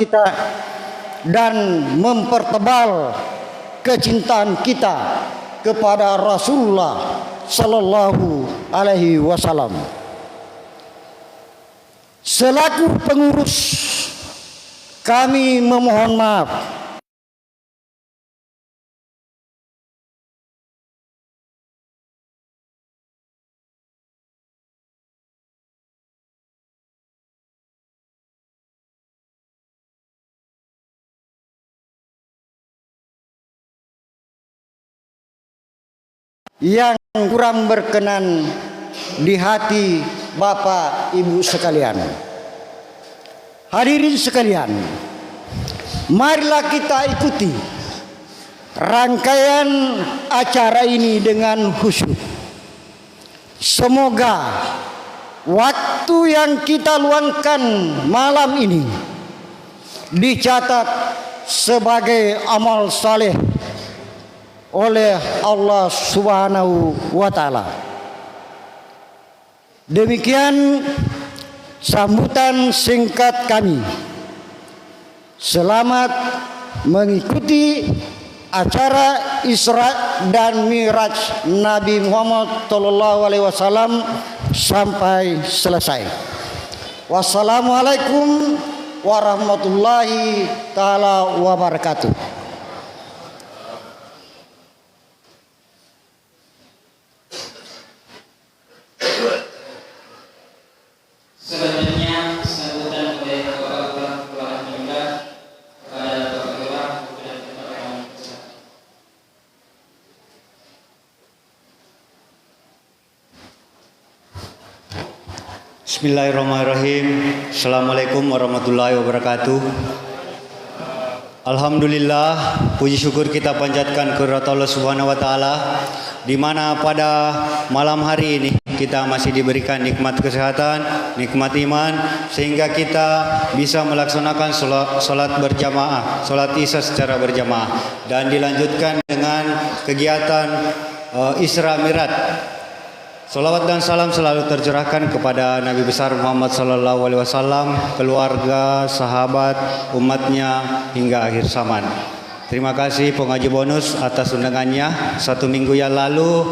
kita dan mempertebal kecintaan kita kepada Rasulullah Sallallahu Alaihi Wasallam. Selaku pengurus, kami memohon maaf yang kurang berkenan di hati Bapak Ibu sekalian. Hadirin sekalian, marilah kita ikuti rangkaian acara ini dengan khusyuk. Semoga waktu yang kita luangkan malam ini dicatat sebagai amal saleh oleh Allah Subhanahu wa Ta'ala. Demikian sambutan singkat kami. Selamat mengikuti acara Isra dan Mi'raj Nabi Muhammad sallallahu alaihi wasallam sampai selesai. Wassalamualaikum warahmatullahi taala wabarakatuh. Selanjutnya sambutan oleh Bapak Kelurahan Penyulat kepada Bapak Kelurahan dan Bapak Bismillahirrahmanirrahim. Assalamualaikum warahmatullahi wabarakatuh. Alhamdulillah, puji syukur kita panjatkan kehadirat Allah Subhanahu wa Ta'ala, di mana pada malam hari ini kita masih diberikan nikmat kesehatan, nikmat iman, sehingga kita bisa melaksanakan solat berjamaah, solat Isya secara berjamaah, dan dilanjutkan dengan kegiatan Isra Mi'raj. Salawat dan salam selalu tercurahkan kepada Nabi besar Muhammad sallallahu alaihi wasallam, keluarga, sahabat, umatnya hingga akhir zaman. Terima kasih pengaji bonus atas undangannya. 1 minggu yang lalu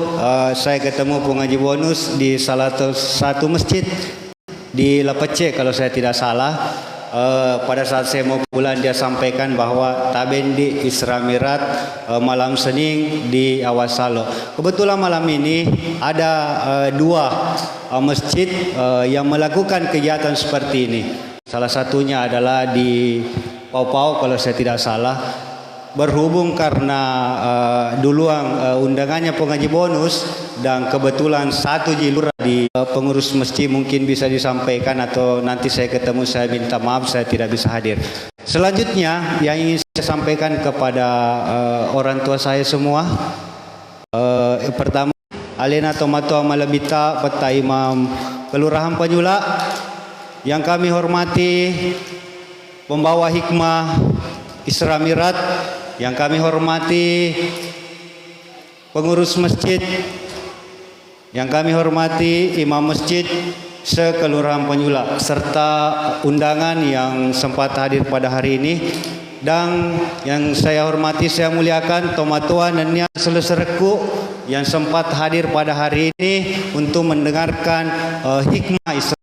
saya ketemu pengaji bonus di salah satu masjid di Lepece kalau saya tidak salah. Pada saat saya mau pulang, dia sampaikan bahwa tabendi Isra Mi'raj malam Senin di Awasalo. Kebetulan malam ini ada dua masjid yang melakukan kegiatan seperti ini. Salah satunya adalah di Pau-Pau kalau saya tidak salah. Berhubung karena duluan undangannya pengaji bonus dan kebetulan satu jilur di pengurus masjid, mungkin bisa disampaikan atau nanti saya ketemu saya minta maaf saya tidak bisa hadir. Selanjutnya yang ingin saya sampaikan kepada orang tua saya semua, pertama Alena Tomato Malabita Peta Imam Kelurahan Penyulat, yang kami hormati pembawa hikmah Isra Mi'raj, yang kami hormati pengurus masjid, yang kami hormati imam masjid se-Kelurahan Penyulat, serta undangan yang sempat hadir pada hari ini, dan yang saya hormati, saya muliakan Tomatuan dan Nia Selesereku yang sempat hadir pada hari ini untuk mendengarkan hikmah Isra.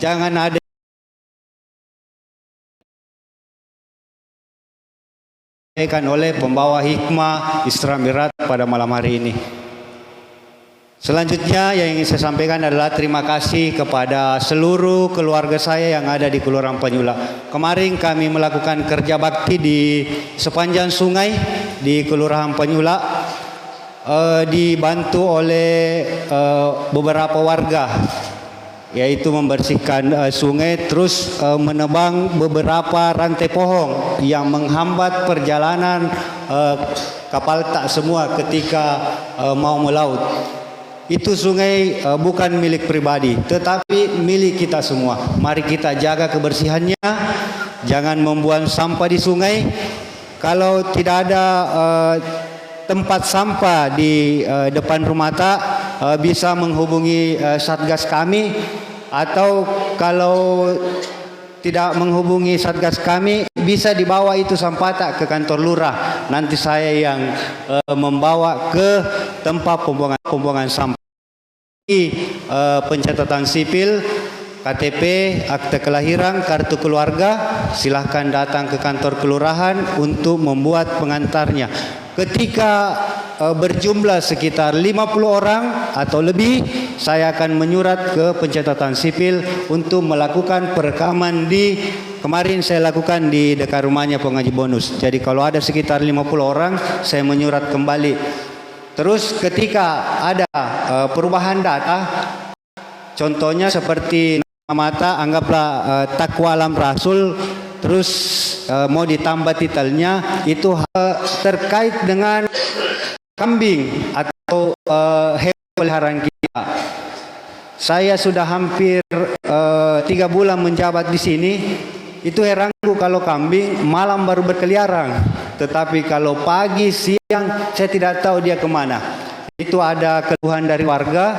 Jangan ada oleh pembawa hikmah Isra Mi'raj pada malam hari ini. Selanjutnya yang ingin saya sampaikan adalah terima kasih kepada seluruh keluarga saya yang ada di Kelurahan Penyulat. Kemarin kami melakukan kerja bakti di sepanjang sungai di Kelurahan Penyulat, dibantu oleh beberapa warga, yaitu membersihkan sungai, terus menebang beberapa rantai pohon yang menghambat perjalanan kapal tak semua ketika mau melaut. Itu sungai bukan milik pribadi, tetapi milik kita semua. Mari kita jaga kebersihannya, jangan membuang sampah di sungai. Kalau tidak ada tempat sampah di depan rumah tak, bisa menghubungi satgas kami atau kalau tidak menghubungi satgas kami bisa dibawa itu sampata ke kantor lurah. Nanti saya yang membawa ke tempat pembuangan sampah. Pencatatan sipil, KTP, akte kelahiran, kartu keluarga, silahkan datang ke kantor kelurahan untuk membuat pengantarnya. Ketika berjumlah sekitar 50 orang atau lebih, saya akan menyurat ke pencatatan sipil untuk melakukan perekaman kemarin saya lakukan di dekat rumahnya pengaji bonus. Jadi kalau ada sekitar 50 orang, saya menyurat kembali. Terus ketika ada perubahan data, contohnya seperti mata, anggaplah Takwa Alam Rasul, terus mau ditambah titelnya itu terkait dengan kambing atau hewan peliharaan kita. Saya sudah hampir 3 bulan menjabat di sini. Itu heranku kalau kambing malam baru berkeliaran, tetapi kalau pagi siang saya tidak tahu dia kemana. Itu ada keluhan dari warga,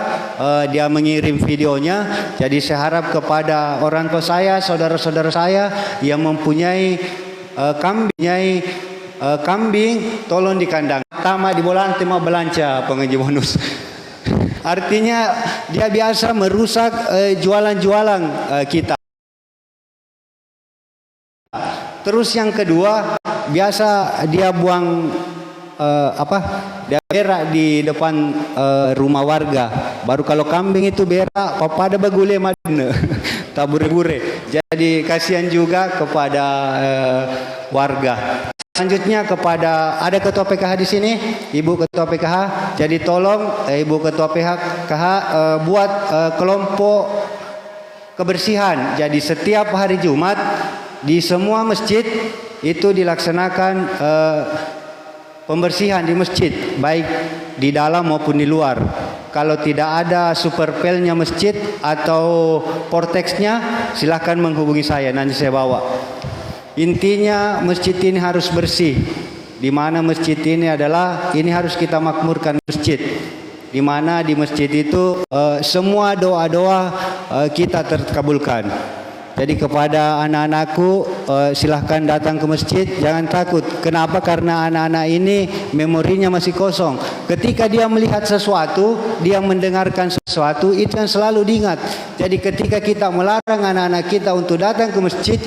dia mengirim videonya. Jadi saya harap kepada orang tua saya, saudara-saudara saya yang mempunyai kambing, tolong di kandang. Tama di bolan tema belanja pengaji bonus. Artinya dia biasa merusak jualan-jualan kita. Terus yang kedua, biasa dia buang dia berak di depan rumah warga. Baru kalau kambing itu berak pada bagule madne tabure-bure. Jadi kasihan juga kepada warga. Selanjutnya kepada ada ketua PKH di sini, Ibu ketua PKH. Jadi tolong Ibu ketua PKH buat kelompok kebersihan. Jadi setiap hari Jumat di semua masjid itu dilaksanakan pembersihan di masjid, baik di dalam maupun di luar. Kalau tidak ada superpelnya masjid atau portexnya, silahkan menghubungi saya, nanti saya bawa. Intinya masjid ini harus bersih. Di mana masjid ini harus kita makmurkan masjid. Di mana di masjid itu semua doa-doa kita terkabulkan. Jadi kepada anak-anakku, silahkan datang ke masjid, jangan takut. Kenapa? Karena anak-anak ini memorinya masih kosong. Ketika dia melihat sesuatu, dia mendengarkan sesuatu, itu yang selalu diingat. Jadi ketika kita melarang anak-anak kita untuk datang ke masjid,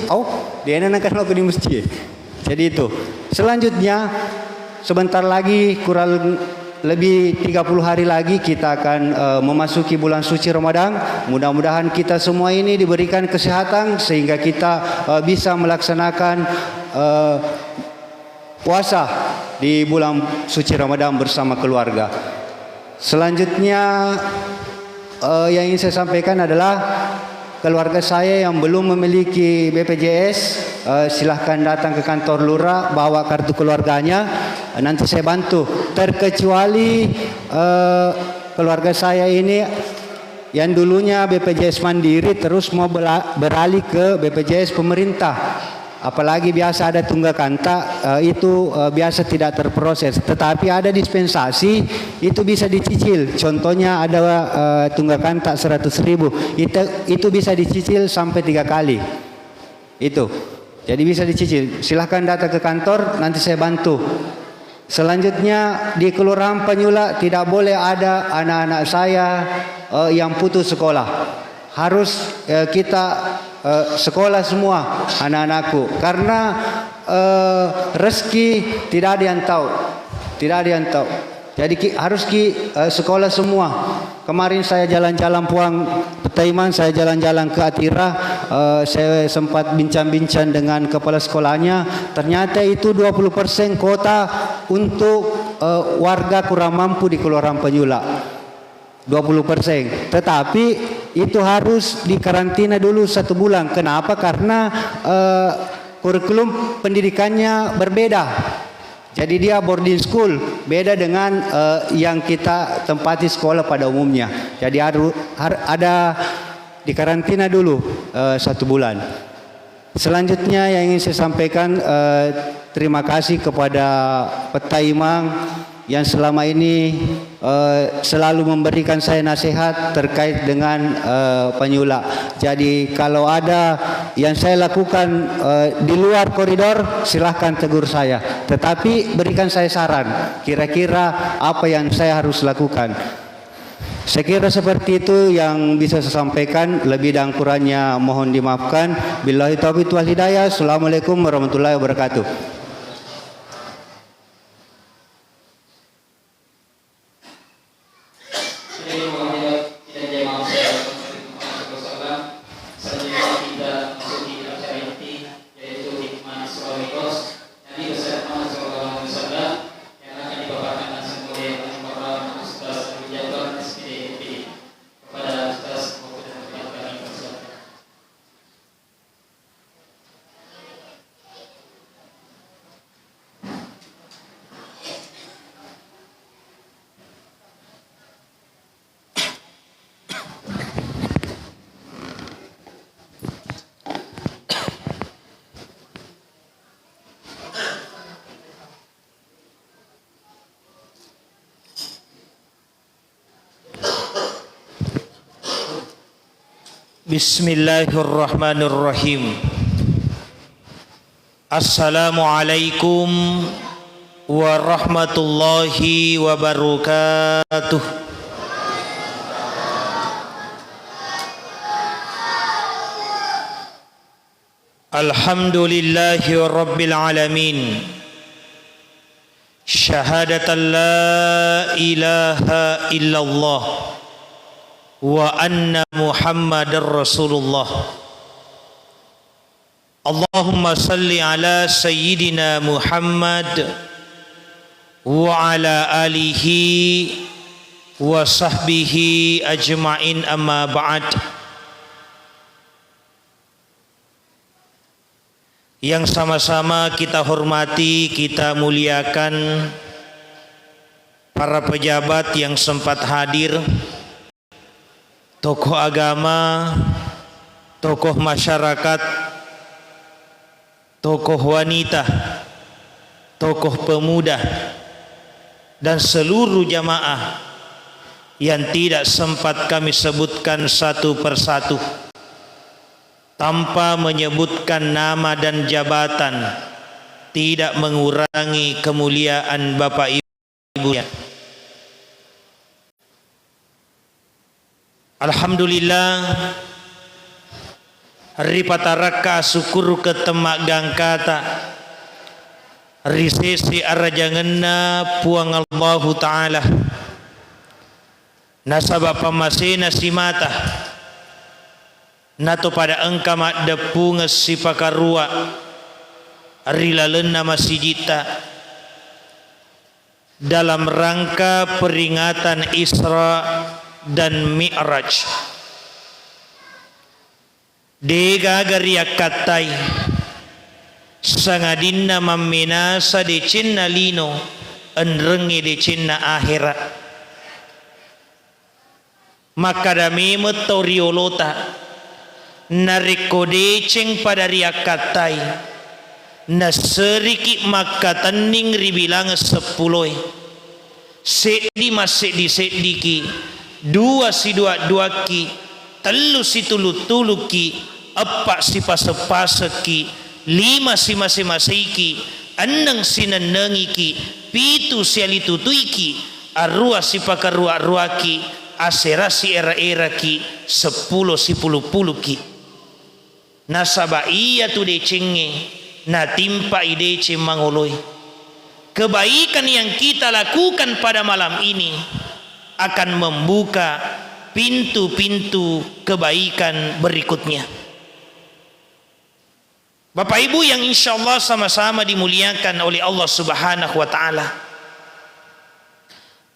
dia akan lakukan di masjid. Jadi itu. Selanjutnya, sebentar lagi kurang lebih 30 hari lagi kita akan memasuki bulan suci Ramadan. Mudah-mudahan kita semua ini diberikan kesehatan sehingga kita bisa melaksanakan puasa di bulan suci Ramadan bersama keluarga. Selanjutnya yang ingin saya sampaikan adalah keluarga saya yang belum memiliki BPJS, silahkan datang ke kantor lurah, bawa kartu keluarganya, nanti saya bantu. Terkecuali keluarga saya ini yang dulunya BPJS Mandiri terus mau beralih ke BPJS pemerintah. Apalagi biasa ada tunggak kanta, itu biasa tidak terproses. Tetapi ada dispensasi, itu bisa dicicil. Contohnya ada tunggak kanta 100.000, itu bisa dicicil sampai 3 kali. Itu, jadi bisa dicicil. Silahkan datang ke kantor, nanti saya bantu. Selanjutnya di Kelurahan Penyula tidak boleh ada anak-anak saya yang putus sekolah. Harus kita sekolah semua anak-anakku, karena rezeki tidak ada yang tahu, jadi harus sekolah semua. Kemarin saya jalan-jalan pulang Petaiman, saya jalan-jalan ke Atira, saya sempat bincang-bincang dengan kepala sekolahnya. Ternyata itu 20% kota untuk warga kurang mampu di Kelurahan Penyula, 20%. Tetapi itu harus dikarantina dulu 1 bulan. Kenapa? Karena kurikulum pendidikannya berbeda. Jadi dia boarding school, beda dengan yang kita tempati sekolah pada umumnya. Jadi harus ada dikarantina dulu 1 bulan. Selanjutnya yang ingin saya sampaikan, terima kasih kepada Petaiman yang selama ini selalu memberikan saya nasihat terkait dengan penyulak. Jadi kalau ada yang saya lakukan di luar koridor, silahkan tegur saya. Tetapi berikan saya saran, kira-kira apa yang saya harus lakukan. Saya kira seperti itu yang bisa saya sampaikan. Lebih dan kurangnya mohon dimaafkan. Billahi taufiq wal hidayah. Assalamualaikum warahmatullahi wabarakatuh. Bismillahirrahmanirrahim. Assalamualaikum warahmatullahi wabarakatuh. Alhamdulillahi rabbil alamin. Syahadatan la ilaha illallah wa anna Muhammadar Rasulullah. Allahumma salli ala sayyidina Muhammad wa ala alihi wa sahbihi ajma'in, amma ba'd. Yang sama-sama kita hormati, kita muliakan para pejabat yang sempat hadir, tokoh agama, tokoh masyarakat, tokoh wanita, tokoh pemuda, dan seluruh jamaah yang tidak sempat kami sebutkan satu persatu tanpa menyebutkan nama dan jabatan, tidak mengurangi kemuliaan Bapak Ibu. Alhamdulillah, hari pataraka syukur ke temak gangkata, risesi arajangenna puang Allah Ta'ala, nasabah pamasena simata, nato pada engka mak depunges si pakarua, rilalena masjidita, dalam rangka peringatan Isra dan Mi'raj. Dega gariak katai sangadinna maminasa de cinna lino enrengi de cinna akhirat. Maka dami metoriolota nariko deceng pada riak katai na seriki maka tening ribilang 10 sedi masih di sediki, dua si dua ki, telu si tulu ki, empat si pase ki, lima si masih ki, eneng si nenengi ki, pitu si alitutui ki, arua si pakarua ki, asera si era ki, 10 si pulu ki. Nasaba iya tu decenge, na timpa idece mangoloi. Kebaikan yang kita lakukan pada malam ini akan membuka pintu-pintu kebaikan berikutnya. Bapak Ibu yang insya Allah sama-sama dimuliakan oleh Allah Subhanahu wa Ta'ala,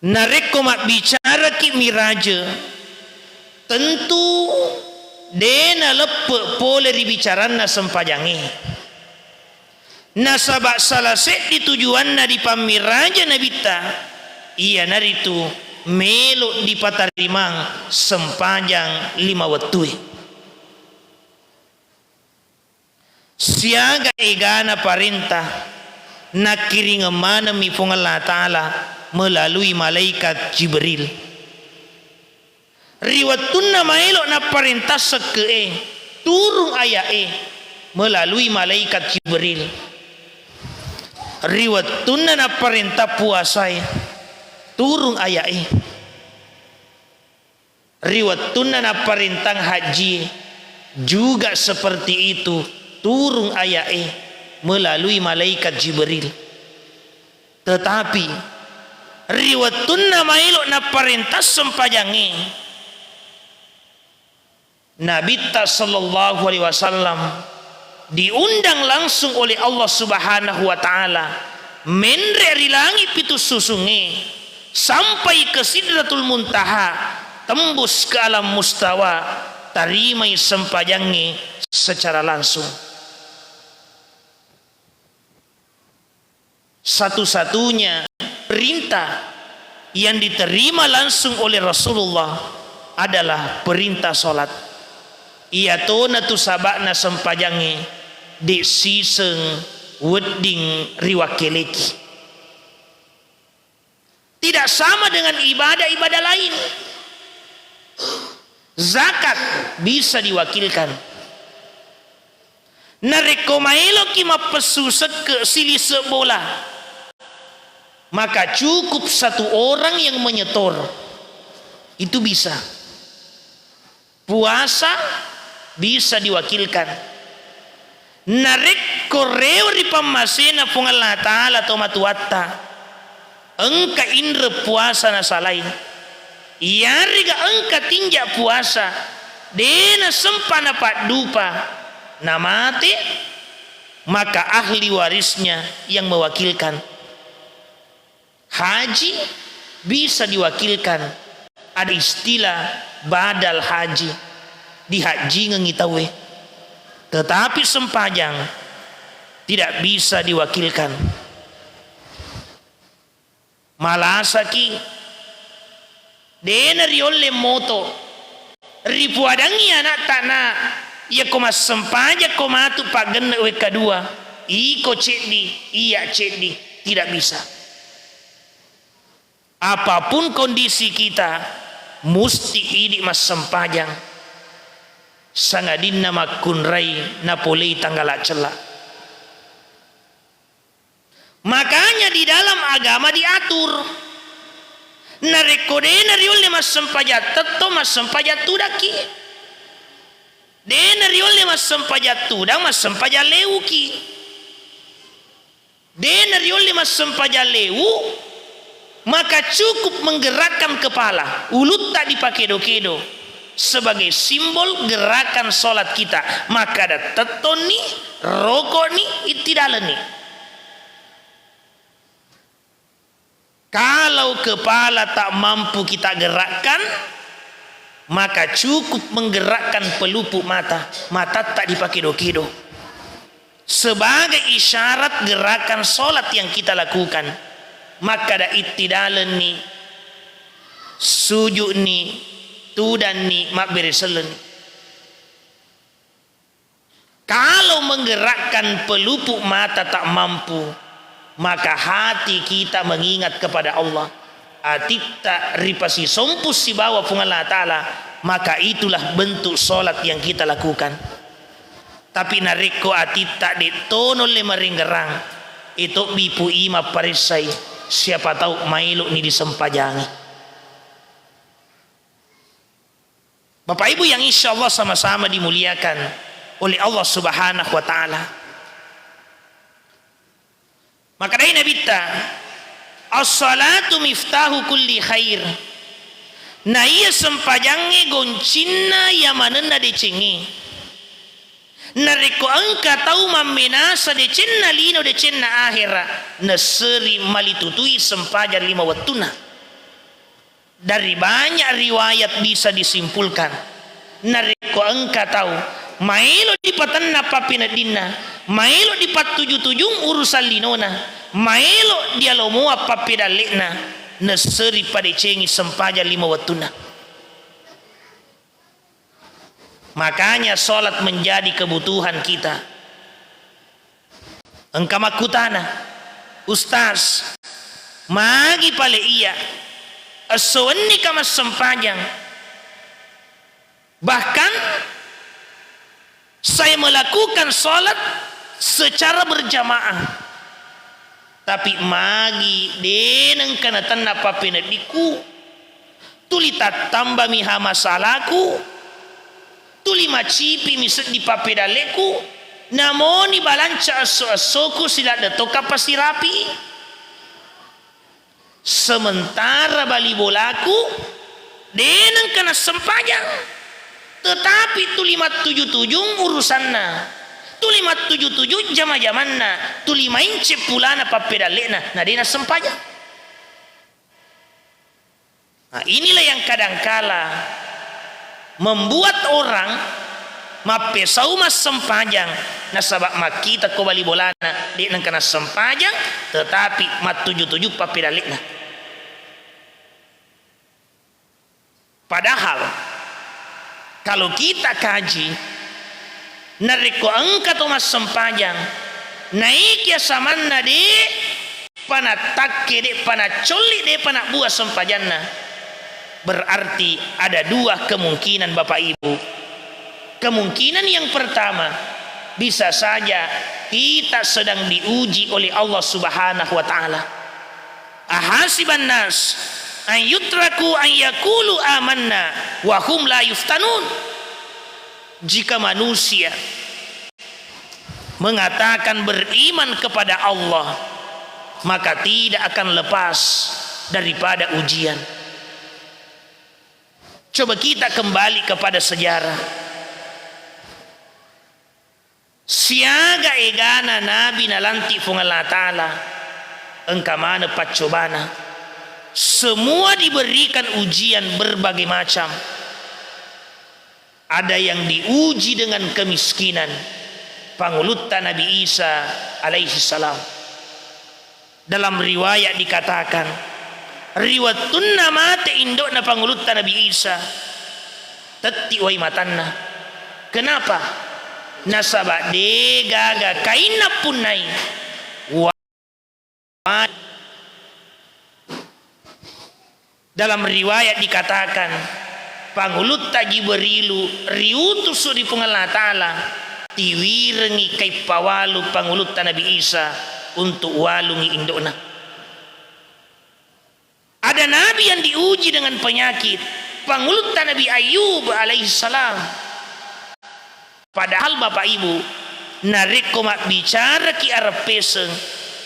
narekomat bicara ki miraja, tentu dena lepe pole dibicarana sempajangi. Nasabak salah set di tujuan di pamiraja nabita, iya naritu melok di patarimang sepanjang 5 wetui. Siaga egana parintah nakiring mana mi Allah Ta'ala melalui malaikat Jibril. Riwattunna maelok na perintah seke turung ayae melalui malaikat Jibril. Riwattunna na perintah puasa turung ayae. Riwattunna na perintah haji juga seperti itu turung ayae melalui malaikat Jibril. Tetapi riwattunna maelok na perintah sempajange Nabi sallallahu alaihi wasallam diundang langsung oleh Allah Subhanahu wa taala menre ri langit pitu susunge sampai ke Sidratul Muntaha, tembus ke alam mustawa, tarimai sempajange secara langsung. Satu-satunya perintah yang diterima langsung oleh Rasulullah adalah perintah solat. Ia tona tu sabakna sempajange di siseng wedding riwakeleki. Tidak sama dengan ibadah-ibadah lain. Zakat bisa diwakilkan. Nareko maelo ki mapesu seke sili sebola, maka cukup satu orang yang menyetor, itu bisa. Puasa bisa diwakilkan. Narek koreo di pamasena pung Allah Ta'ala atau matuatta engka indre puasa na salain iariga engka tinjak puasa dena sempana pak dupa na mati, maka ahli warisnya yang mewakilkan. Haji bisa diwakilkan, ada istilah badal haji, di haji ngengitawe. Tetapi sempajang tidak bisa diwakilkan. Malasaki dena riolle moto ripuadangi anak tanah ia koma sempaja koma tu pagen we kedua iko cedi iya cedi, tidak bisa. Apapun kondisi kita musti idi mas sempajang sangadinna makunrai napolei tanggala cela. Makanya di dalam agama diatur narekode nariole mas sempajat tetto mas sempajat tudaki dena riole mas sempajat tudang mas sempajat leuki dena riole mas sempajat leu, maka cukup menggerakkan kepala, ulut tak dipakai kedo sebagai simbol gerakan solat kita. Maka ada teton ni, rokok ni, itidalan ni. Kalau kepala tak mampu kita gerakkan, maka cukup menggerakkan pelupuk mata. Mata tak dipakai kedo sebagai isyarat gerakan solat yang kita lakukan. Maka ada itidalan ni, sujud ni, tudan ni, mak bereselen. Kalau menggerakkan pelupuk mata tak mampu, maka hati kita mengingat kepada Allah. Atita ripasi sompus si bawah pung Allah Ta'ala, maka itulah bentuk solat yang kita lakukan. Tapi nareko atita detono le maringgerang, itu bipu ima parisai, siapa tahu mailo ni disempajangi. Bapak Ibu yang insya Allah sama-sama dimuliakan oleh Allah Subhanahu wa Ta'ala. Maka dari Nabi ta as-salatu miftahu kulli khair. Na iya sempajange goncinna ya manena decengi. Nareko angka tahu mamenasa decenna lino decenna akhira naseri malitutui sempajan lima wattuna. Dari banyak riwayat bisa disimpulkan nareko angka tahu mailo di patanna papina dinna, mailo di patujung urusan linona, mailo dia lomoa papida lekna naseri pada cengi sempaja lima wattuna. Makanya solat menjadi kebutuhan kita. Engkau makutana Ustaz, magi pale iya aswani kamas sempajang. Bahkan saya melakukan sholat secara berjamaah, tapi magi deneng kana tanna papena diku tuli tatamba miha masalaku tuli macipi mised di papedaleku namoni balanca aso-asoku sila datoka pasti rapi. Sementara bali bolaku deneng kana sempajang, tetapi tu 577 urusanna, tu 577 jama-jamanna, tu 5 ince pulana papedalena, nah dena sempajang. Nah, inilah yang kadangkala membuat orang mapesau mas sempajang, nah sabab makita ko bali bolana dena kana sempajang, tetapi mat 77 papedalena. Padahal kalau kita kaji nariko angka to mas sempajang naik ya samanna de panatakke de panacoli de panak buah sempajanna, berarti ada dua kemungkinan Bapak Ibu. Kemungkinan yang pertama, bisa saja kita sedang diuji oleh Allah Subhanahu wa taala. Ahasiban nas an yutraku an yakulu amanna wa hum la yuftanun. Jika manusia mengatakan beriman kepada Allah, maka tidak akan lepas daripada ujian. Coba kita kembali kepada sejarah. Siaga egana nabi nalanti fung Allah Ta'ala engkamana pacobana, semua diberikan ujian berbagai macam. Ada yang diuji dengan kemiskinan, pangulutan Nabi Isa alaihi salam. Dalam riwayat dikatakan riwatunna mate indok na pangulutan Nabi Isa teti wai matanna. Kenapa? Nasaba de gaga kaina punai dalam riwayat dikatakan pangulut Jibrilu riutus di Allah Ta'ala tiwirengi kay pawalu pangulut Nabi Isa untuk walungi indona. Ada nabi yang diuji dengan penyakit, pangulut Nabi Ayub alaihissalam. Padahal Bapak Ibu nareko mak bicara ki arepeseng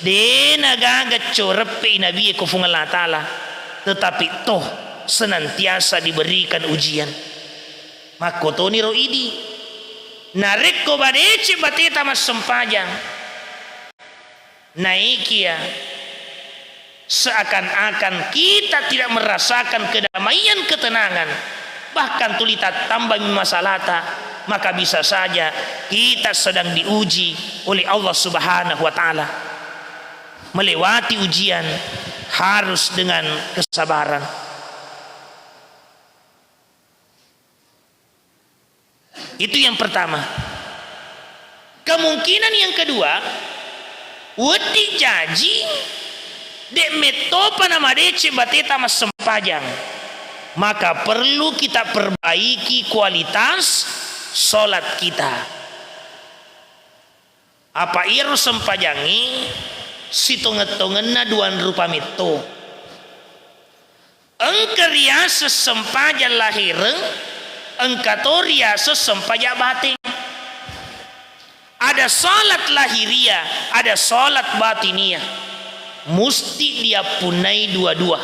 de nagaga corepe nabi ko fung Allah Ta'ala, tetapi toh senantiasa diberikan ujian. Makotoni roidi nareko badece bateta mas sempajang naikia seakan-akan kita tidak merasakan kedamaian, ketenangan, bahkan tulita tambah masalata, maka bisa saja kita sedang diuji oleh Allah Subhanahu wa taala. Melewati ujian harus dengan kesabaran. Itu yang pertama. Kemungkinan yang kedua, wedi jaji dek metopa nama dece bateta mas sempajang, maka perlu kita perbaiki kualitas solat kita. Apa iru sempajangi sitonget-tongenna duan rupa meto engkeriasa sempajan lahireng engkatoriasa sempajak batin. Ada salat lahiriah, ada salat batiniah, musti dia punai dua-dua.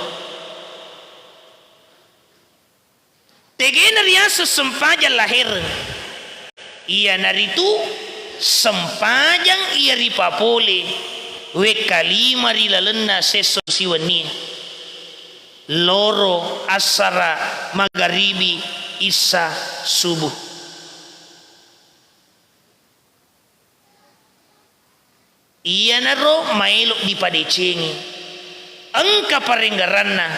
Tegena riasa sempajan lahireng ia naritu sempajang ia ripapole we kalima rilalena seso siwani loro asara magharibi isa subuh. Iya naro mailok di padecengi engka parenggaranna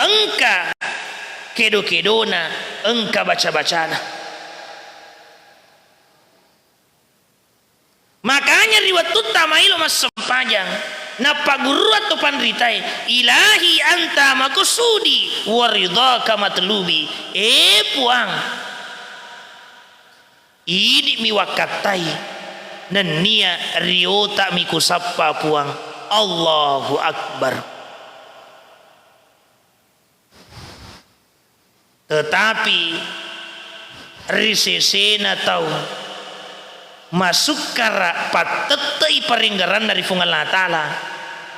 engka kedo-kedona engka baca-bacana. Makanya riwayat tutta mailok mas sempajang napa guru atau panritai ilahi anta makusudi waridhaka matlubi puang idi miwakatai dan nia riota mikusappa puang Allahu Akbar. Tetapi risesena tahu masuk kara patetai paringgaran dari fungal ta'ala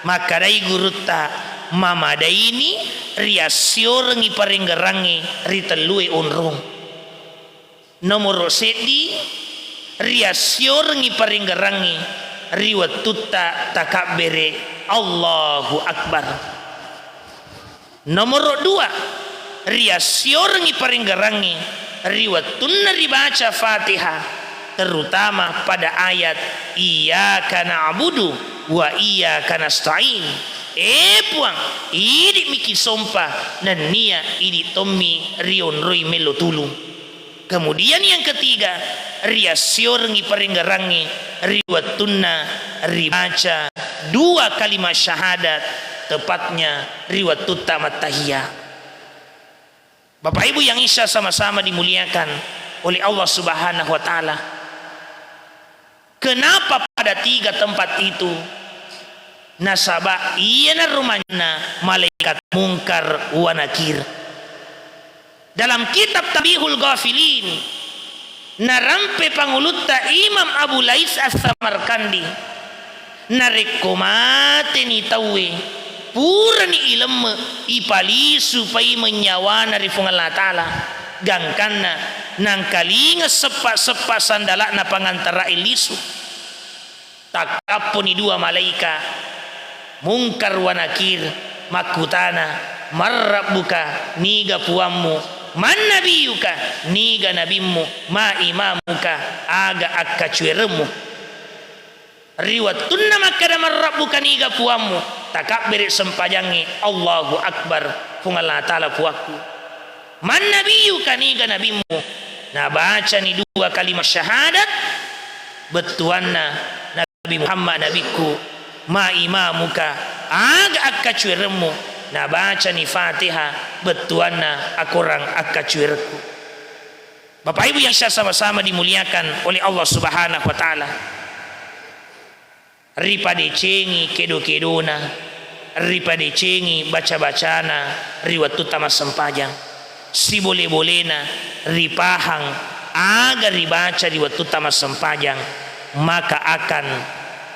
maka dai guruta mama dai ini riasio rengi paringgarangi ritelui unrung nomor sedi riasio rengi paringgarangi riwatutta takabere Allahu Akbar. Nomor dua riasio rengi paringgarangi riwatunna ribaca Fatihah terutama pada ayat iyyaka na'budu wa iyyaka nasta'in puang idi miki sompa dan nia idi tommi rion roi melo tulung. Kemudian yang ketiga riasio rengi paringgarangi riwatunna ribaca dua kalimat syahadat tepatnya riwatutta matahiyah. Bapak Ibu yang isya sama-sama dimuliakan oleh Allah Subhanahu wa taala. Kenapa pada tiga tempat itu nasabah iyana rumahnya malaikat mungkar wa nakir. Dalam kitab Tabihul Ghafilin narampe pangulutta Imam Abu Lais As-Samarkandi narekomate ni tawe pura ni ilmu ipali supaya menyawa dari Allah Ta'ala gangkana nang kalinga sepak-sepak sandalak na pangantara ilisu takapun ni dua malaika mungkar wa nakir makutana marrabbuka niga puammu man nabiyuka niga nabimmu ma imamuka aga akka cueremu riwatunna makada marrabbuka niga puammu takak beri sempajangi Allahu Akbar fungalah ta'ala puaku man nabiyuka niga nabimu nah baca ni dua kalimat syahadat betuanna Nabi Muhammad nabiku ma imamuka aga akka cueremu nah baca ni Fatihah betuanna akurang akka cuerku. Bapak Ibu yang sama-sama dimuliakan oleh Allah Subhanahu wa taala. Ripade cengi kedo-kedona ripade cengi baca-bacana riwatutta masempajang si boleh-bolehna ripahang agar dibaca riwatutta masempajang maka akan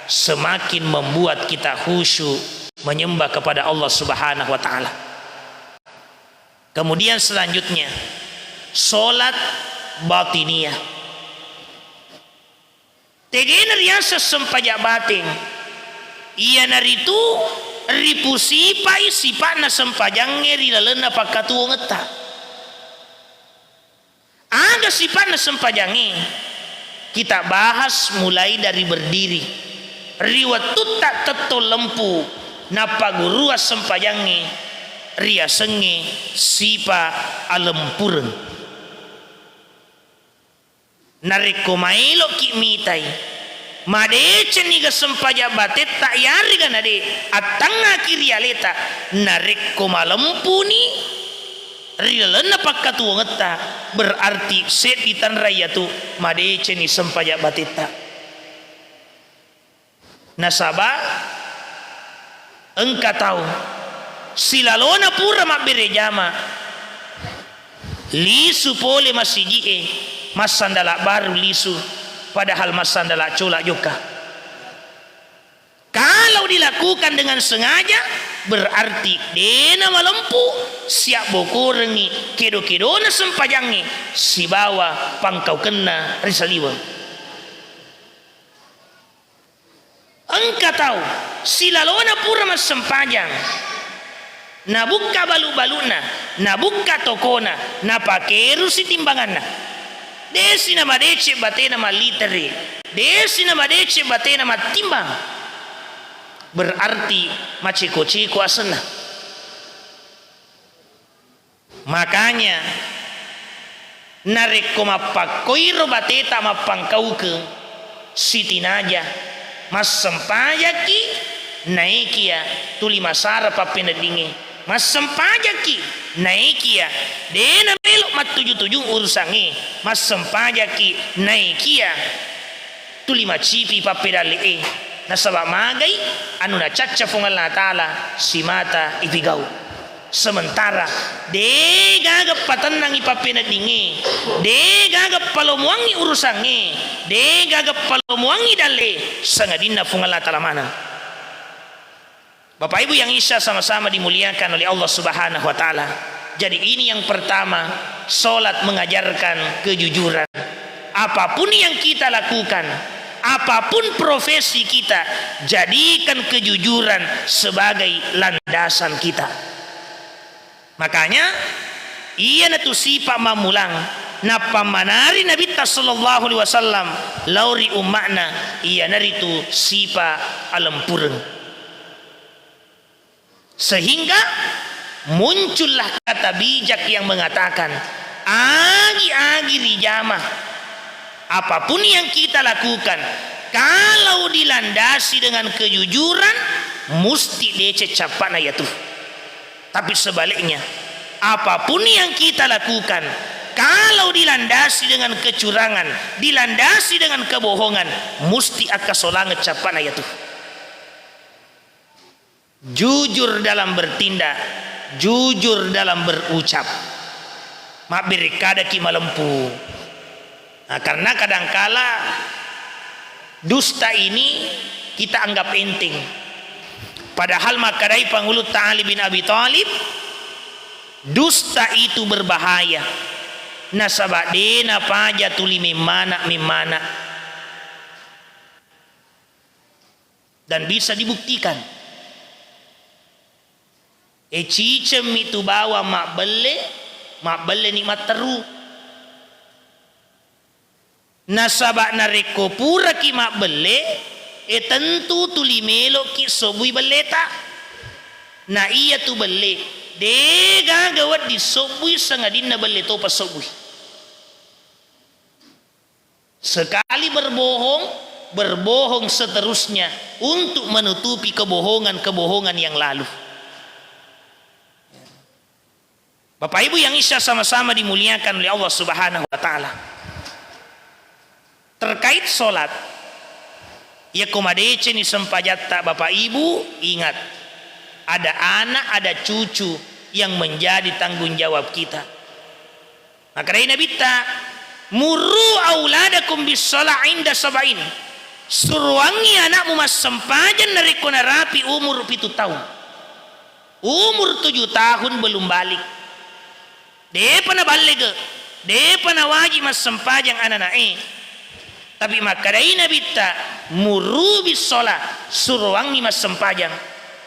semakin membuat kita khusyuk menyembah kepada Allah Subhanahu wa taala. Kemudian selanjutnya salat batiniyah. Tegena riasa sempajak batin. Ia naritu ripusi pai sipatna sempajangnya rilalena pakatu ngeta. Ada sipatna sempajangnya. Kita bahas mulai dari berdiri. Riwatutta teto lempu napa gurua sempajangnya riasenge sipa alempureng. Nareko maelo ki mitai madece niga sempaja batet tak yari kan ade atanga kiri aleta nareko malempuni rilena pakatu ngeta berarti setitan raya tu madece ni sempaja bateta nasaba engka tahu silalona pura mak berejama lisu pole masijie mas sandalak baru lisu padahal mas sandalak colak juga. Kalau dilakukan dengan sengaja berarti dena malempu siap bokorengi kedo-kedona sempajangi si bawa pangkau kena risaliwa. Engkau tahu silalona pura mas sempajang nabuka balu-baluna nabuka tokona napakeru si timbanganna desi nama dece batena ma literi desi nama dece batena ma timbang berarti maciko-ciko asena. Makanya nareko mapakoiro bateta mapangkau ke sitinaja mas sempayaki naikia tuli masara papena dinge mas sempajaki naikia dena melok mat tuju urusange mas sempajaki naikia tuli macipi papeda lee nasaba magai anu na caca fungal na taala si mata ipigau sementara de gagap patanang ipapena dinge de gagap palomuangi urusange de gagap palomuangi dale sangadina fungal na taala mana. Bapak Ibu yang isya sama-sama dimuliakan oleh Allah Subhanahu wa taala. Jadi ini yang pertama, salat mengajarkan kejujuran. Apapun yang kita lakukan, apapun profesi kita, jadikan kejujuran sebagai landasan kita. Makanya iya natu sipa mamulang na pamanari Nabi sallallahu alaihi wasallam lauri umakna iya naritu sipa alampureng. Sehingga muncullah kata bijak yang mengatakan agi-agi rijamah, apapun yang kita lakukan kalau dilandasi dengan kejujuran mesti dece capana ya tuh. Tapi sebaliknya, apapun yang kita lakukan kalau dilandasi dengan kecurangan, dilandasi dengan kebohongan, mesti akasolange capana ya tuh. Jujur dalam bertindak, jujur dalam berucap. Mak berkada ki malempu. Nah, karena kadangkala dusta ini kita anggap enteng. Padahal makadai pangulut Ali bin Abi Thalib, dusta itu berbahaya. Nasabak dena paja tuli mimana. Dan bisa dibuktikan. Cicem itu bawa mak bele nikmat teru. Nasabak nareko pura ki mak bele, tentu tuli melo ki sobui beleta. Na iya tu bele, dega gawat di sobui sangadina bele to pas sobui. Sekali berbohong seterusnya untuk menutupi kebohongan yang lalu. Bapak Ibu yang isya sama-sama dimuliakan oleh Allah Subhanahu wa taala. Terkait solat, ya komadece ni sempajatta Bapak Ibu ingat, ada anak, ada cucu yang menjadi tanggung jawab kita. Maka dari Nabi ta muru auladakum bis shalah inda sab'in. Suruangi anakmu mas sempajan dari kona rapi umur 7 tahun. Umur 7 tahun belum balik. Depa na balige, depa na wajib mas sempajang anak tapi makadai Nabi ta muru bis shalah suruangi mas sempajang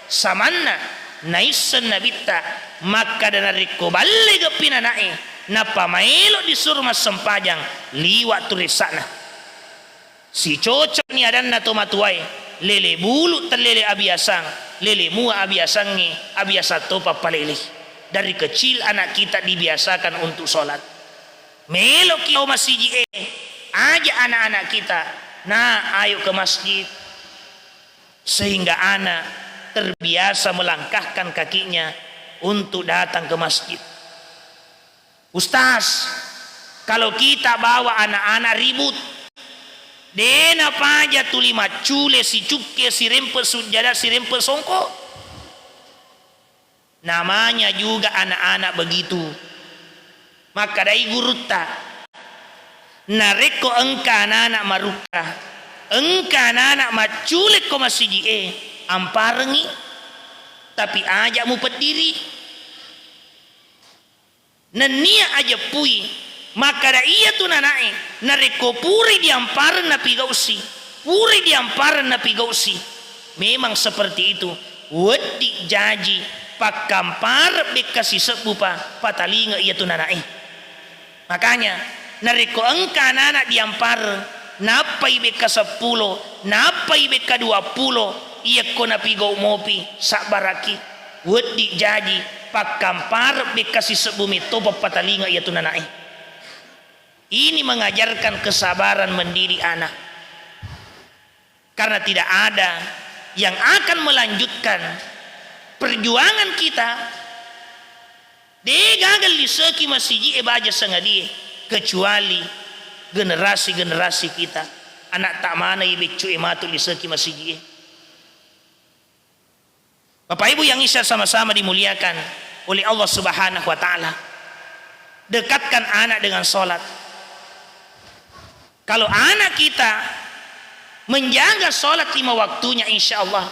samanna naisan Nabi ta maka dan riko balige pinanae napa maelo disuruh mas sempajang liwat turisana si cocok ni adan na tomatuai lele bulu terlele abiasang lele mua abiasangi abiasa topa palele. Dari kecil anak kita dibiasakan untuk sholat. Melok kau masjid aja anak-anak kita. Nah, ayo ke masjid. Sehingga anak terbiasa melangkahkan kakinya untuk datang ke masjid. Ustaz, kalau kita bawa anak-anak ribut, dena paja tuli macule si cukke si rempe sujada si rempe songko. Namanya juga anak-anak begitu. Maka dari gurutta nareko engka anak-anak maruka, engka anak-anak maculik ko masiji amparengi tapi ajak mu pediri nenia aja pui maka da iya tu nanae nareko puri diamparan na pigausi puri diamparan na pigausi. Memang seperti itu wedi jaji pakampar bekasi sebupa patalinga iya tu nanae. Makanya nareko engka anak diampar napai beka 10 napai beka 20 iya ko napigau mopi sabaraki wedi jadi pakampar bekasi sebumi topa patalinga iya tu nanae. Ini mengajarkan kesabaran mendidik anak. Karena tidak ada yang akan melanjutkan perjuangan kita. De gagal di seki masiji baja sengadie kecuali generasi-generasi kita. Anak tak mana ibe cu ematu di seki masiji. Bapak Ibu yang isya sama-sama dimuliakan oleh Allah Subhanahu wa taala. Dekatkan anak dengan salat. Kalau anak kita menjaga salat 5 waktunya, insya Allah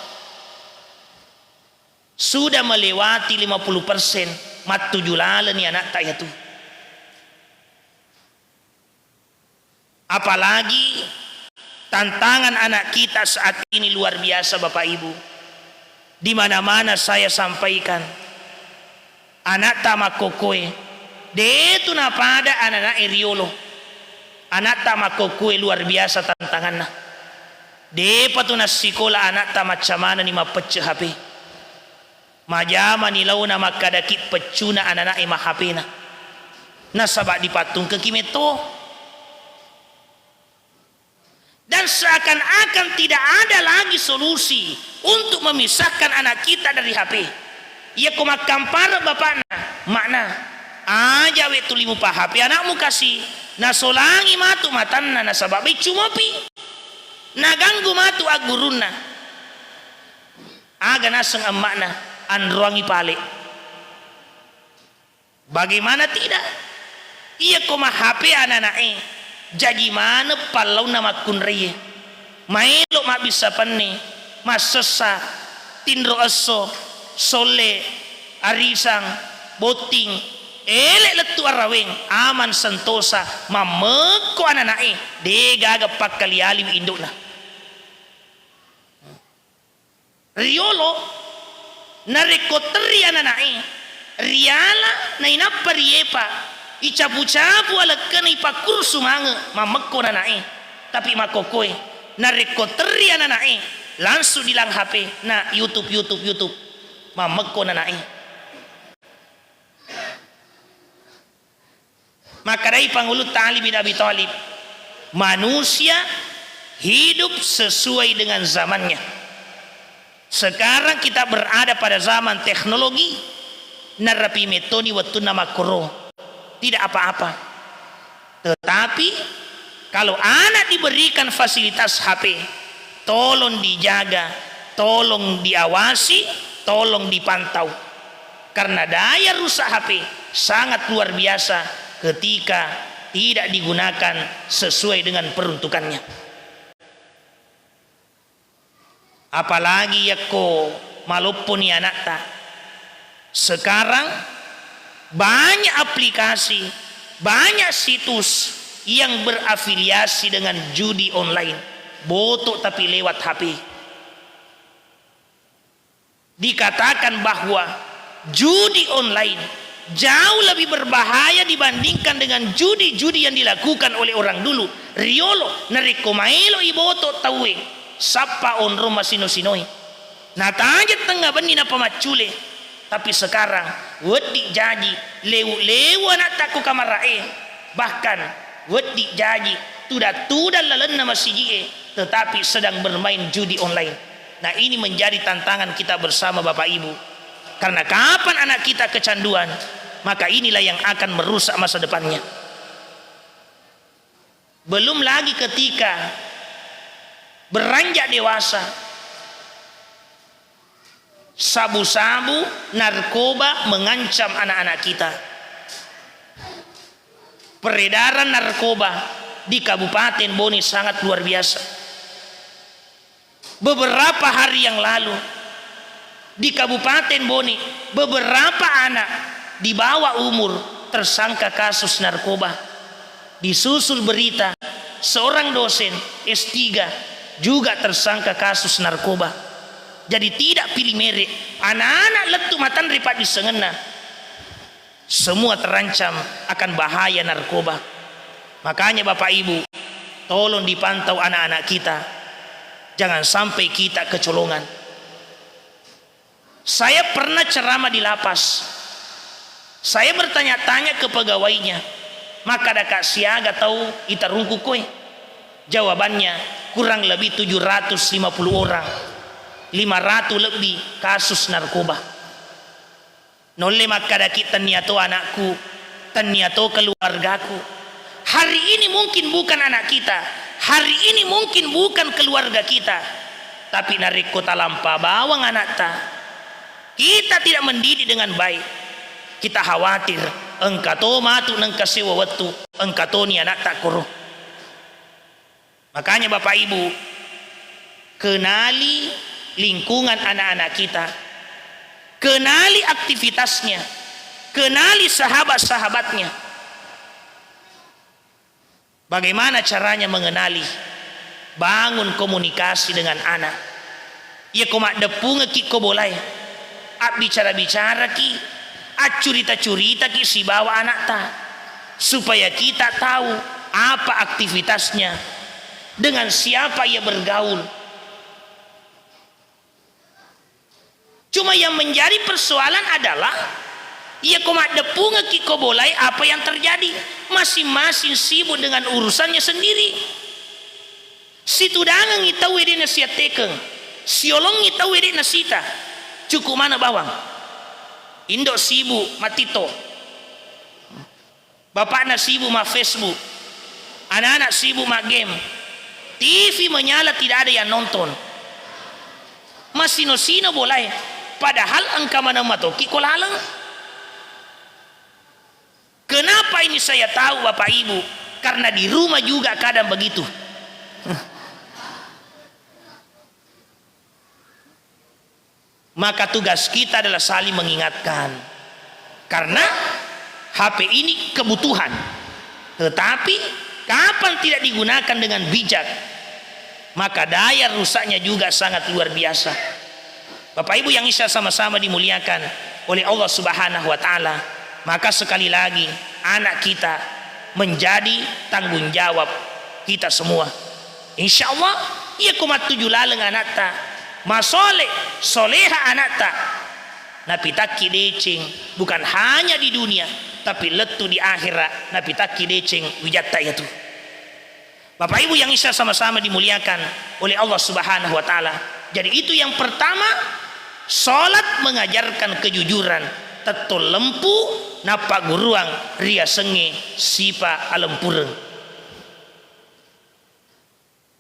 sudah melewati 50%. Mat 7 lala nih anak tak ya tuh. Apalagi tantangan anak kita saat ini luar biasa Bapak Ibu. Di mana-mana saya sampaikan anak tamakokoe de tu na pada anak eriolo. Anak tamakokoe luar biasa tantangannya. De patuna sikola anak tamacamana ni mapecah HP. Majama nilaw na makadakit pecuna anak ima HP na. Nasabak dipatung ke kimeto. Dan seakan-akan tidak ada lagi solusi untuk memisahkan anak kita dari HP. Ia kumakampar bapakna, makna aja we tulimu pa HP anakmu kasih. Nasolangi matu matanna nasabak cumopi. Naganggu matu agurunna. Aga naseng emakna andruangi pale. Bagaimana tidak? Ia koma HP anak-anaknya. Jadi mana palau nama kunreye. Maelo mak bisa pane. Masesa. Tindro eso. Sole. Arisang. Boting. Elek letu araweng. Aman sentosa. Mameko anak-anaknya. Degaga pakali alim induk na. Riolo. Narekoteri anak-anaknya. Riala na inapariyepa. Icapu-capu ala kena ipakur sumange mameko anak-anaknya. Tapi makokoe narekoteri anak-anaknya langsung dilang HP na YouTube mameko anak-anaknya. Maka dari pangulut Ali bin Abi Thalib, manusia hidup sesuai dengan zamannya. Sekarang kita berada pada zaman teknologi. Narapi metode waktu nama koro. Tidak apa-apa. Tetapi kalau anak diberikan fasilitas HP, tolong dijaga, tolong diawasi, tolong dipantau. Karena daya rusak HP sangat luar biasa ketika tidak digunakan sesuai dengan peruntukannya. Apalagi ya ko malupun ya anak ta. Sekarang banyak aplikasi, banyak situs yang berafiliasi dengan judi online. Botok tapi lewat HP. Dikatakan bahwa judi online jauh lebih berbahaya dibandingkan dengan judi-judi yang dilakukan oleh orang dulu. Riolo narekomaelo iboto tawe. Sapa on rumah sino-sinoi. Nataja tengah benih na pamacule. Tapi sekarang wedi jaji lewu anak taku kamarae. Bahkan wedi jaji tuda lalen nama sijie. Tetapi sedang bermain judi online. Nah ini menjadi tantangan kita bersama Bapak Ibu. Karena kapan anak kita kecanduan, maka inilah yang akan merusak masa depannya. Belum lagi ketika beranjak dewasa, sabu-sabu, narkoba mengancam anak-anak kita. Peredaran narkoba di Kabupaten Boni sangat luar biasa. Beberapa hari yang lalu di Kabupaten Boni, beberapa anak di bawah umur tersangka kasus narkoba. Disusul berita seorang dosen S3 juga tersangka kasus narkoba. Jadi tidak pilih merek. Anak-anak letu matan ripat disengena. Semua terancam akan bahaya narkoba. Makanya Bapak Ibu, tolong dipantau anak-anak kita. Jangan sampai kita kecolongan. Saya pernah ceramah di lapas. Saya bertanya-tanya ke pegawainya. Maka ada kak siaga tahu itarungku kue. Jawabannya kurang lebih 750 orang. 500 lebih kasus narkoba. Nolle makadaki taniato anakku, taniato keluargaku. Hari ini mungkin bukan anak kita, hari ini mungkin bukan keluarga kita, tapi narik kota lampa bawang anak ta. Kita tidak mendidik dengan baik. Kita khawatir engkato matu nang kasewa wetu, engkato ni anak tak kuruh. Makanya Bapak Ibu, kenali lingkungan anak-anak kita, kenali aktivitasnya, kenali sahabat-sahabatnya. Bagaimana caranya mengenali? Bangun komunikasi dengan anak. Ya komak depung ki ko boleh. Ak bicara-bicara ki, ak curita-curita ki si bawa anak ta, supaya kita tahu apa aktivitasnya, dengan siapa ia bergaul. Cuma yang menjadi persoalan adalah ia komak depung ki ko boleh apa yang terjadi. Masing-masing sibuk dengan urusannya sendiri. Si tudangan ngitau ede nasihat tekeng, siolong ngitau ede nasita. Cukup mana bawang? Indok sibuk matito, bapak nak sibuk ma Facebook, anak-anak sibuk ma game, TV menyala tidak ada yang nonton. Masino-sino boleh, padahal engkau mana matoki kolalang. Kenapa ini saya tahu Bapak Ibu? Karena di rumah juga kadang begitu. Maka tugas kita adalah saling mengingatkan. Karena HP ini kebutuhan. Tetapi kapan tidak digunakan dengan bijak, maka daya rusaknya juga sangat luar biasa. Bapak Ibu yang insya sama-sama dimuliakan oleh Allah Subhanahu wa taala, maka sekali lagi anak kita menjadi tanggung jawab kita semua. Insya Allah ia kumat tujuh laleng anak ta, masole soleha anak ta, napi taki decing bukan hanya di dunia tapi letu di akhirat, napi taki decing wijata itu. Bapak Ibu yang insya sama-sama dimuliakan oleh Allah Subhanahu wa taala. Jadi itu yang pertama, salat mengajarkan kejujuran, tetul lempu napa guruang ria senge sipa alempureng.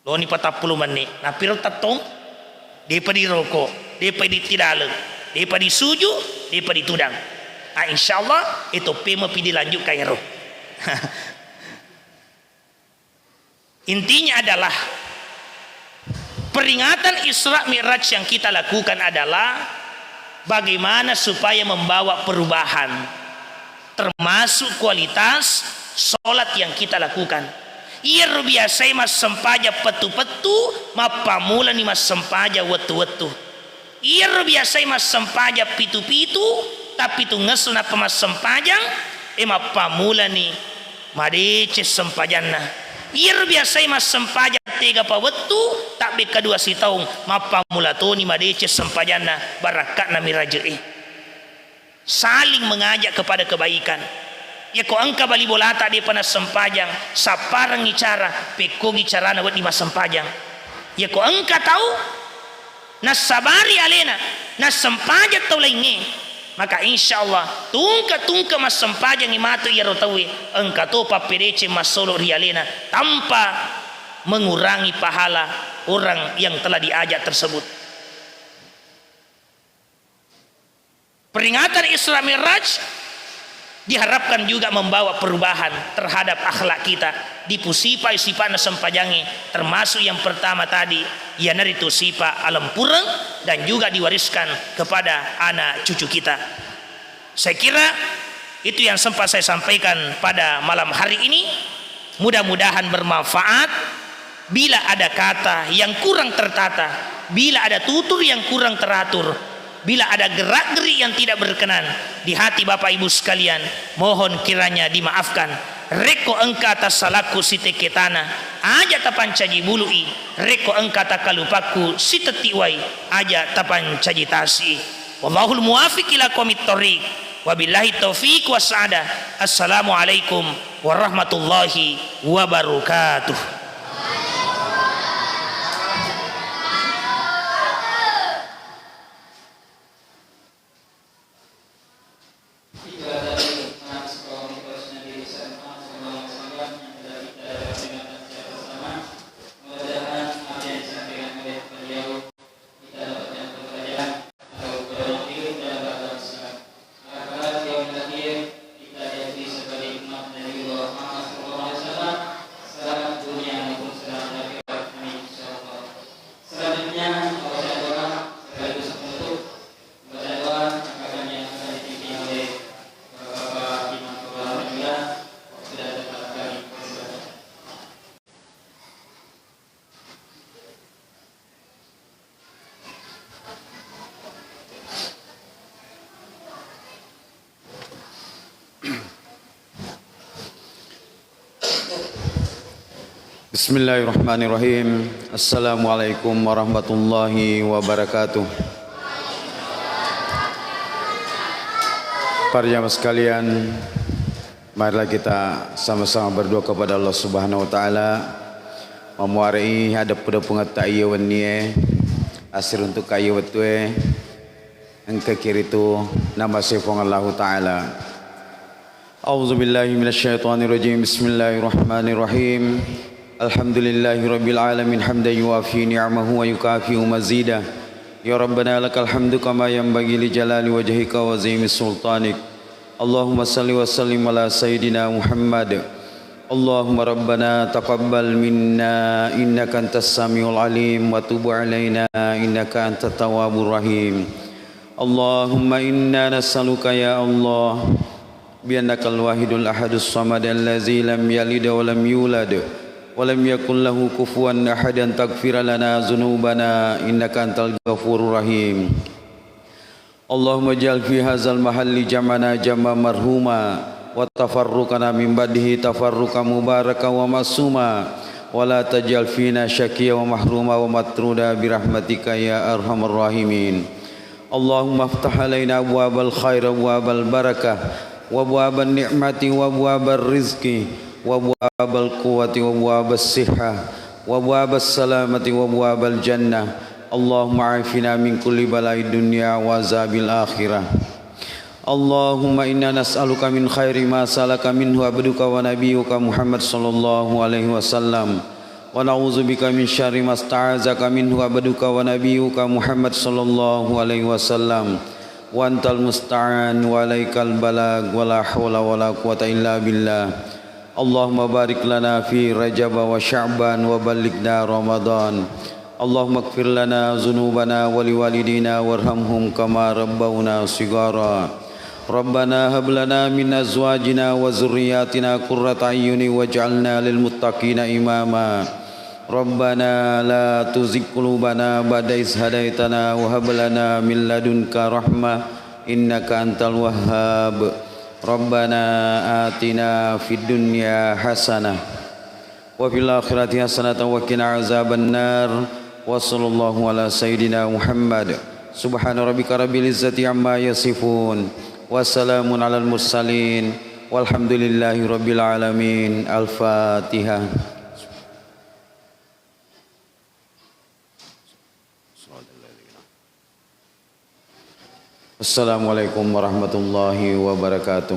Lo ni 40 menit napir tatong depa di rokok, depa di tidaleng, depa di suju, depa di tudang. Ah, insyaallah itu pema pi dilanjut kairo. Intinya adalah peringatan Isra Mi'raj yang kita lakukan adalah bagaimana supaya membawa perubahan, termasuk kualitas solat yang kita lakukan. Ia biasa mas sempaja petu-petu mapamula ni mas sempaja wetu-wetu. Ia biasa mas sempaja pitu-pitu tapi tu ngesul apa mas sempajang mapamula ni madece sempajanna. Ia biasa mas sempaja tega pa wetu tak be kedua si taung mapamula tu ni madece sempajanna barakat na miraje. Saling mengajak kepada kebaikan. Ya ko angka bali bolata dia panas sempajang saparang icara peko gicarana wet di mas sempajang. Ya ko angka tahu nas sabari alena nas sempajak tau lainge, maka insyaallah tungka mas sempajang imatu ya rotawi angka to papedece mas solo rialena tanpa mengurangi pahala orang yang telah diajak tersebut. Peringatan Isra Mi'raj diharapkan juga membawa perubahan terhadap akhlak kita, dipusipai sifat sempajangi, termasuk yang pertama tadi ya naritu sifat alam pureng dan juga diwariskan kepada anak cucu kita. Saya kira itu yang sempat saya sampaikan pada malam hari ini. Mudah-mudahan bermanfaat. Bila ada kata yang kurang tertata, bila ada tutur yang kurang teratur, bila ada gerak-gerik yang tidak berkenan di hati Bapak Ibu sekalian, mohon kiranya dimaafkan. Reko engka atas salaku si teketana aja tapan caji bului, reko engka takalupaku si tetiwai aja tapan caji tasi. Wallahul muwafiq ila aqwamit thoriq. Wabillahi taufiq wassadah. Assalamualaikum warahmatullahi wabarakatuh. Bismillahirrahmanirrahim. Assalamualaikum warahmatullahi wabarakatuh. Para jamaah sekalian, marilah kita sama-sama berdoa kepada Allah Subhanahu wa taala. Memuarai hadap pada pungat ta'iyya wan niye asir untuk kaya watwe engke kiritu nama sifong Allah taala. A'udzubillahi minasyaitonirrajim. Bismillahirrahmanirrahim. Alhamdulillahi rabbil alamin hamdan yuwafi ni'amahu wa yukafi'u mazidah. Ya Rabbana lakal hamdu kama yanbaghi li jalali wajhika wa azimi sultanik. Allahumma salli wa sallim ala sayyidina Muhammad. Allahumma Rabbana taqabbal minna innaka antas samiul alim wa tub alaina innaka antat tawwabur rahim. Allahumma inna nas'aluka ya Allah bi annakal wahidul ahadus samad allazi lam yalid wa lam yulad walam yakul lahu kufuwan ahad an taghfir lana dzunubana innaka antal ghafurur rahim. Allahumma ja'al fi hadzal mahalli jamana jamma marhuma wa tafarruqana min ba'dihi tafarruqan mubaraka wa masuma wa la taj'al fina syaqiyya wa mahruma wa matruda bi rahmatika ya arhamar rahimin. Allahumma iftah alaina abwabal khair wa abwabal barakah wa abwaban ni'mati wa abwabar rizqi wa abwabal quwwati wa abwabas sihhah wa abwabas salamati wa abwabal jannah. Allahumma afina min kulli balai dunya wa azabil akhirah. Allahumma inna nas'aluka min khairi ma salaka minhu abduka wa nabiyyuka Muhammad sallallahu alaihi wasallam wa na'udzubika min syarri ma sta'azaka minhu abduka wa nabiyyuka Muhammad sallallahu alaihi wasallam wa antal musta'an wa alaikal balag wa la hawla wa la quwwata illa billah. Allahumma barik lana fi Rajab wa Sya'ban wa ballighna Ramadan. Allahumma ighfir lana dzunubana wa liwalidina warhamhum kama rabbawna shigara. Rabbana hab lana min azwajina wa dzurriyyatina qurrata a'yuni waj'alna lil muttaqina imama. Rabbana la tuzigh qulubana ba'da idh hadaitana wa hab lana min ladunka rahmah innaka antal wahhab. Rabbana atina fid dunya hasanah wa fil akhirati hasanatan wa qina azaban nar. Wa sallallahu ala sayyidina Muhammad. Subhana rabbika rabbil izzati amma yasifun wa salamun alal mursalin walhamdulillahi rabbil alamin. Al-Fatihah. Assalamualaikum warahmatullahi wabarakatuh.